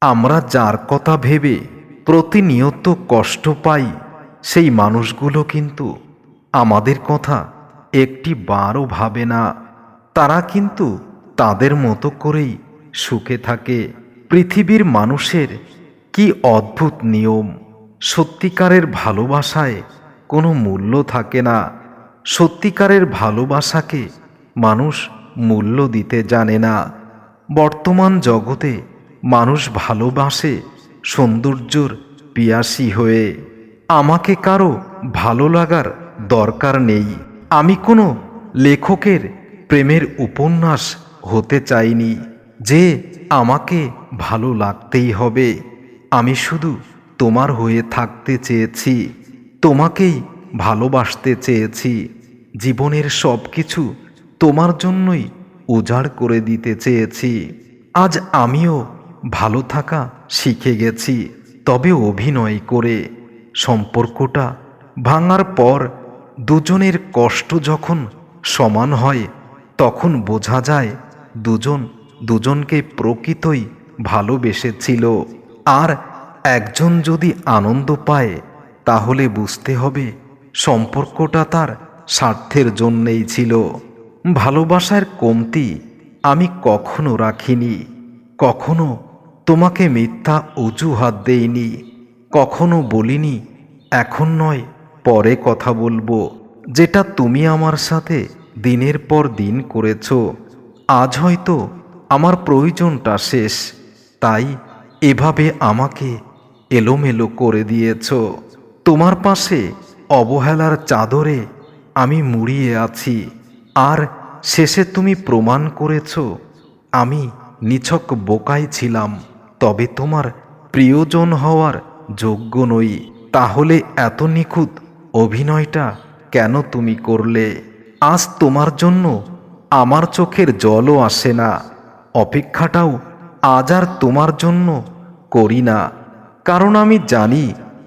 আমরা যার কথা ভেবে প্রতিনিয়ত কষ্ট পাই, সেই মানুষগুলো কিন্তু আমাদের কথা একটি বারও ভাবে না। তারা কিন্তু তাদের মতো করেই সুখে থাকে। পৃথিবীর মানুষের কি অদ্ভুত নিয়ম! সত্যিকারের ভালোবাসায় কোনো মূল্য থাকে না। সত্যিকারের ভালোবাসাকে মানুষ মূল্য দিতে জানে না। বর্তমান জগতে মানুষ ভালোবাসে সৌন্দর্যর পিয়াসী হয়ে। আমাকে কারো ভালো লাগার দরকার নেই। আমি কোনো লেখকের প্রেমের উপন্যাস হতে চাইনি যে আমাকে ভালো লাগতেই হবে। আমি শুধু তোমার হয়ে থাকতে চেয়েছি, তোমাকেই ভালোবাসতে চেয়েছি। জীবনের সব কিছু তোমার জন্যই উজাড় করে দিতে চেয়েছি। আজ আমিও ভালো থাকা শিখে গেছি, তবে অভিনয় করে। সম্পর্কটা ভাঙার পর দুজনের কষ্ট যখন সমান হয়, তখন বোঝা যায় দুজন দুজনকে প্রকৃতই ভালোবেসেছিল। আর একজন যদি আনন্দ পায়, তাহলে বুঝতে হবে সম্পর্কটা তার স্বার্থের জন্যেই ছিল। ভালোবাসার কমতি আমি কখনো রাখিনি, কখনো তোমাকে মিথ্যা অজুহাত দেইনি, কখনো বলিনি এখন নয় পরে কথা বলবো। যেটা তুমি আমার সাথে দিনের পর দিন করেছো। আজ হয়তো আমার প্রয়োজনটা শেষ, তাই এভাবে আমাকে এলোমেলো করে দিয়েছো। তোমার পাশে অবহেলার চাদরে আমি মুড়িয়ে আছি, আর শেষে তুমি প্রমাণ করেছো আমি নিছক বোকাই ছিলাম। তবে তোমার প্রিয়জন হওয়ার যোগ্য নই। তাহলে এত নিখুঁত অভিনয়টা কেন তুমি করলে? আজ তোমার জন্য আমার চোখের জলও আসে না। অপেক্ষাটাও আজ আর তোমার জন্য করি না, কারণ আমি জানি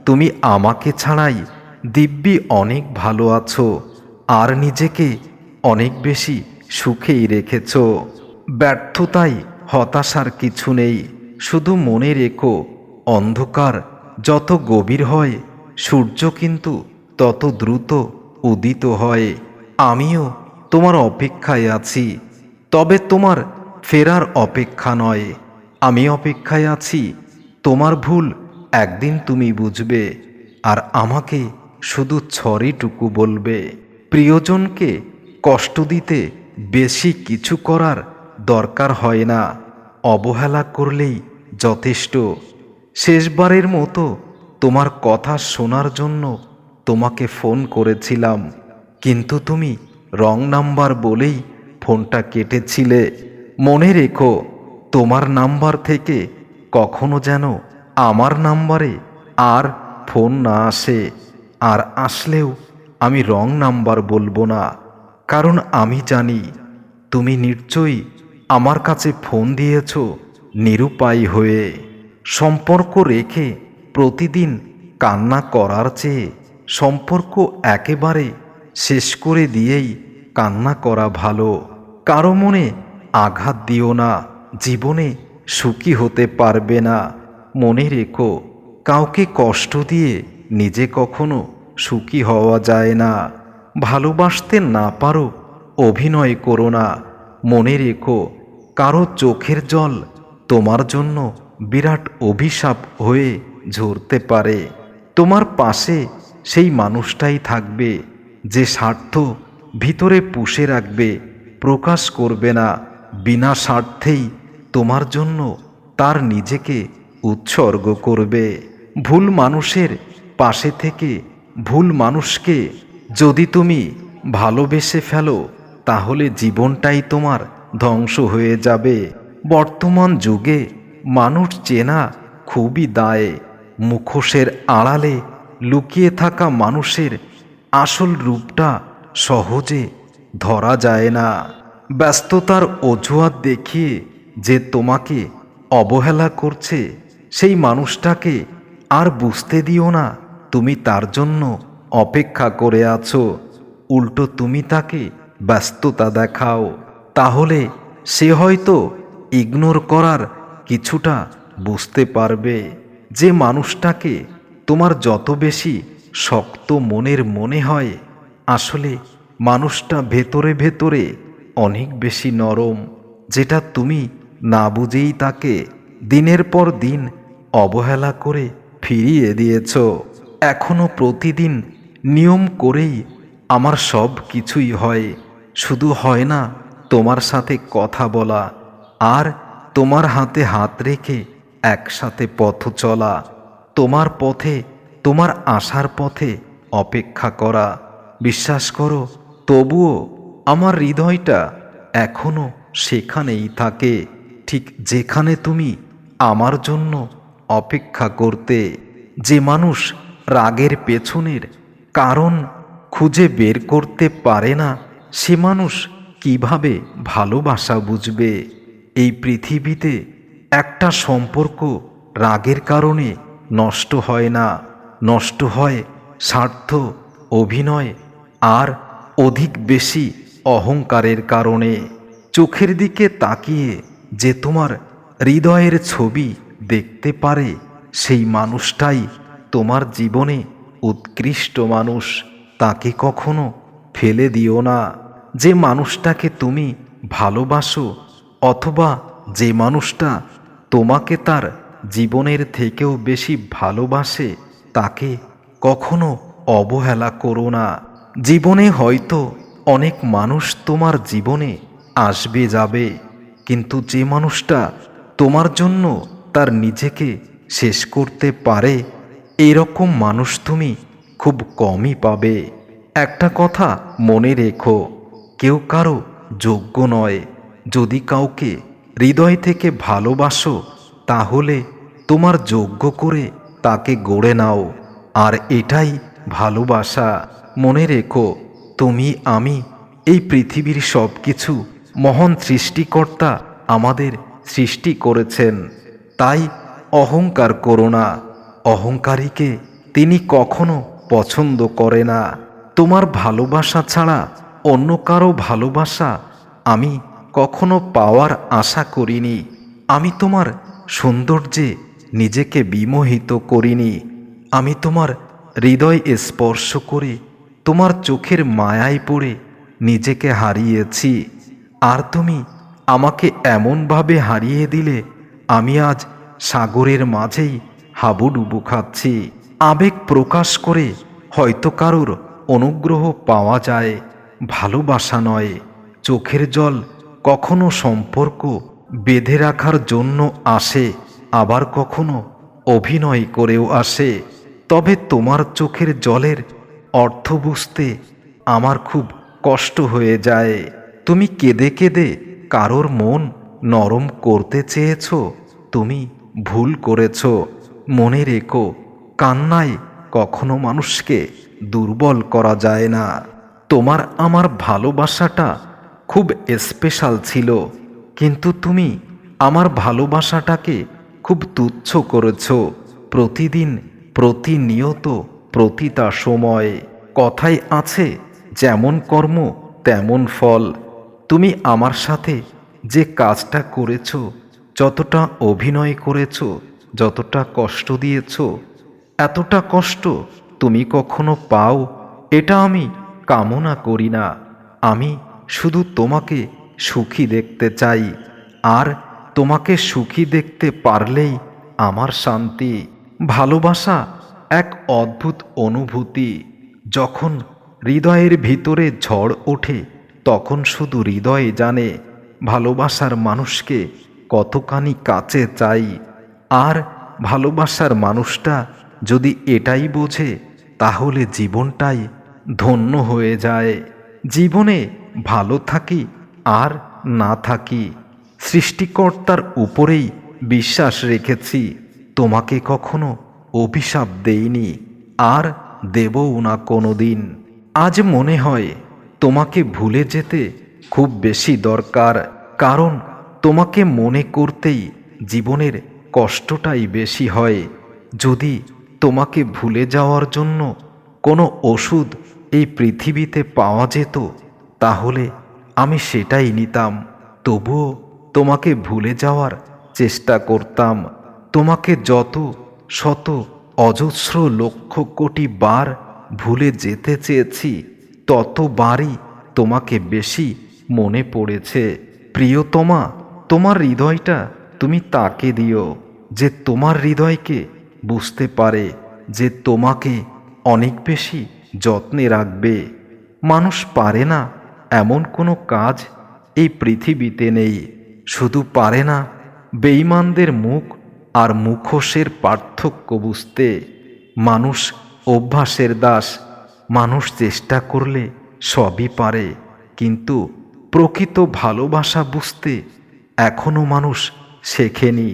তুমি আমাকে ছাড়াই দিব্যি অনেক ভালো আছো, আর নিজেকে অনেক বেশি সুখেই রেখেছ। ব্যর্থতায় হতাশার কিছু নেই, শুধু মনে রেখো অন্ধকার যত গভীর হয়, সূর্য কিন্তু তত দ্রুত উদিত হয়। আমিও তোমার অপেক্ষায় আছি, তবে তোমার ফেরার অপেক্ষা নয়। আমি অপেক্ষায় আছি তোমার ভুল একদিন তুমি বুঝবে, আর আমাকে শুধু সরিটুকু বলবে। প্রিয়জনকে কষ্ট দিতে বেশি কিছু করার দরকার হয় না, অবহেলা করলেই যথেষ্ট। শেষবারের মতো তোমার কথা শোনার জন্য তোমাকে ফোন করেছিলাম, কিন্তু তুমি রং নাম্বার বলেই ফোনটা কেটেছিলে। মনে রেখো, তোমার নাম্বার থেকে কখনো যেন আমার নাম্বারে আর ফোন না আসে। আর আসলেও আমি রং নাম্বার বলবো না, কারণ আমি জানি তুমি নিশ্চয়ই আমার কাছে ফোন দিয়েছ নিরুপায় হয়ে। সম্পর্ক রেখে প্রতিদিন কান্না করার চেয়ে সম্পর্ক একেবারে শেষ করে দিয়েই কান্না করা ভালো। কারো মনে আঘাত দিও না, জীবনে সুখী হতে পারবে না। মনে রেখো, কাউকে কষ্ট দিয়ে নিজে কখনো সুখী হওয়া যায় না। ভালোবাসতে না পারো, অভিনয় করো না। মনে রেখো, কারো চোখের জল তোমার জন্য বিরাট অভিশাপ হয়ে ঝরতে পারে। তোমার পাশে সেই মানুষটাই থাকবে যে স্বার্থ ভিতরে পুষে রাখবে, প্রকাশ করবে না। বিনা স্বার্থেই তোমার জন্য তার নিজেকে উৎসর্গ করবে। ভুল মানুষের পাশে থেকে ভুল মানুষকে যদি তুমি ভালোবেসে ফেলো, তাহলে জীবনটাই তোমার ধ্বংস হয়ে যাবে। বর্তমান যুগে মানুষ চেনা খুবই দায়। মুখোশের আড়ালে লুকিয়ে থাকা মানুষের আসল রূপটা সহজে ধরা যায় না। ব্যস্ততার অজুহাত দেখিয়ে যে তোমাকে অবহেলা করছে, সেই মানুষটাকে আর বুঝতে দিও না তুমি তার জন্য অপেক্ষা করে আছো। উল্টো তুমি তাকে ব্যস্ততা দেখাও, তাহলে সে হয়তো ইগনোর করার কিছুটা বুঝতে পারবে যে মানুষটাকে তোমার যত বেশি শক্ত মনের মনে হয়, আসলে মানুষটা ভেতরে ভেতরে অনেক বেশি নরম, যেটা তুমি না বুঝেই তাকে দিনের পর দিন অবহেলা করে ফিরিয়ে দিয়েছ। এখনো প্রতিদিন নিয়ম করেই আমার সব কিছুই হয়, শুধু হয় না তোমার সাথে কথা বলা আর তোমার হাতে হাত রেখে একসাথে পথ চলা, তোমার পথে, তোমার আশার পথে অপেক্ষা করা। বিশ্বাস করো, তবুও আমার হৃদয়টা এখনো সেখানেই থাকে, ঠিক যেখানে তুমি আমার জন্য অপেক্ষা করতে। যে মানুষ রাগের পেছনের কারণ খুঁজে বের করতে পারে না, সে মানুষ কিভাবে ভালোবাসা বুঝবে? এই পৃথিবীতে একটা সম্পর্ক রাগের কারণে নষ্ট হয় না, নষ্ট হয় স্বার্থ, অভিনয় আর অধিক বেশি অহংকারের কারণে। চোখের দিকে তাকিয়ে যে তোমার হৃদয়ের ছবি দেখতে পারে, সেই মানুষটাই তোমার জীবনে উৎকৃষ্ট মানুষ। তাকে কখনো ফেলে দিও না। যে মানুষটাকে তুমি ভালোবাসো, অথবা যে মানুষটা তোমাকে তার জীবনের থেকেও বেশি ভালোবাসে, তাকে কখনো অবহেলা করো না। জীবনে হয়তো অনেক মানুষ তোমার জীবনে আসবে যাবে, কিন্তু যে মানুষটা তোমার জন্য তার নিজেকে শেষ করতে পারে, এরকম মানুষ তুমি খুব কমই পাবে। একটা কথা মনে রেখো, কেউ কারো যোগ্য নয়। যদি কাউকে হৃদয় থেকে ভালোবাসো, তাহলে তোমার যোগ্য করে তাকে গড়ে নাও, আর এটাই ভালোবাসা। মনে রেখো, তুমি, আমি, এই পৃথিবীর সব কিছু মহান সৃষ্টিকর্তা আমাদের সৃষ্টি করেছেন। তাই অহংকার করো না। অহংকারীকে তিনি কখনো পছন্দ করে না। তোমার ভালোবাসা ছাড়া অন্য কারো ভালোবাসা আমি কখনো পাওয়ার আশা করিনি। আমি তোমার সৌন্দর্যে নিজেকে বিমোহিত করিনি। আমি তোমার হৃদয় স্পর্শ করে তোমার চোখের মায়ায় পড়ে নিজেকে হারিয়েছি। আর তুমি আমাকে এমনভাবে হারিয়ে দিলে, আমি আজ সাগরের মাঝেই হাবুডুবু খাচ্ছি। আবেগ প্রকাশ করে হয়তো কারোর অনুগ্রহ পাওয়া যায়, ভালোবাসা নয়। চোখের জল কখনো সম্পর্ক বেঁধে রাখার জন্য আসে, আবার কখনো অভিনয় করেও আসে। তবে তোমার চোখের জলের অর্থ বুঝতে আমার খুব কষ্ট হয়ে যায়। তুমি কেঁদে কেঁদে কারোর মন নরম করতে চেয়েছ, তুমি ভুল করেছ। মনে রেখো, কান্নায় কখনো মানুষকে দুর্বল করা যায় না। তোমার আমার ভালোবাসাটা খুব স্পেশাল ছিল, কিন্তু তুমি আমার ভালোবাসাটাকে খুব তুচ্ছ করেছ। প্রতিদিন, প্রতিনিয়ত, প্রতিটা সময়। কথায় আছে, যেমন কর্ম তেমন ফল। তুমি আমার সাথে যে কাজটা করেছ, যতটা অভিনয় করেছ, যতটা কষ্ট দিয়েছ, এতটা কষ্ট তুমি কখনো পাও, এটা আমি কামনা করি না। আমি শুধু তোমাকে সুখী দেখতে চাই, আর তোমাকে সুখী দেখতে পারলেই আমার শান্তি। ভালোবাসা এক অদ্ভুত অনুভূতি। যখন হৃদয়ের ভিতরে ঝড় ওঠে, তখন শুধু হৃদয় জানে ভালোবাসার মানুষকে কতখানি কাছে চাই। আর ভালোবাসার মানুষটা যদি এটাই বোঝে, তাহলে জীবনটাই ধন্য হয়ে যায়। জীবনে ভালো থাকি আর না থাকি, সৃষ্টিকর্তার উপরেই বিশ্বাস রেখেছি। তোমাকে কখনো অভিশাপ দেইনি, আর দেবও না কোনো দিন। আজ মনে হয় তোমাকে ভুলে যেতে খুব বেশি দরকার, কারণ তোমাকে মনে করতেই জীবনের কষ্টটাই বেশি হয়। যদি তোমাকে ভুলে যাওয়ার জন্য কোনো ওষুধ এই পৃথিবীতে পাওয়া যেত, তাহলে আমি সেটাই নিতাম। তবুও তোমাকে ভুলে যাওয়ার চেষ্টা করতাম। তোমাকে যত শত অজস্র লক্ষ কোটি বার ভুলে যেতে চেয়েছি, ততবারই তোমাকে বেশি মনে পড়েছে। প্রিয়তমা, তোমার হৃদয়টা তুমি তাকে দিও, যে তোমার হৃদয়কে বুঝতে পারে, যে তোমাকে অনেক বেশি যত্নে রাখবে। মানুষ পারে না এমন কোনো কাজ এই পৃথিবীতে নেই। শুধু পারে না বেঈমানদের মুখ আর মুখোশের পার্থক্য বুঝতে। মানুষ অভ্যাসের দাস। মানুষ চেষ্টা করলে সবই পারে, কিন্তু প্রকৃত ভালোবাসা বুঝতে এখনো মানুষ শেখেনি।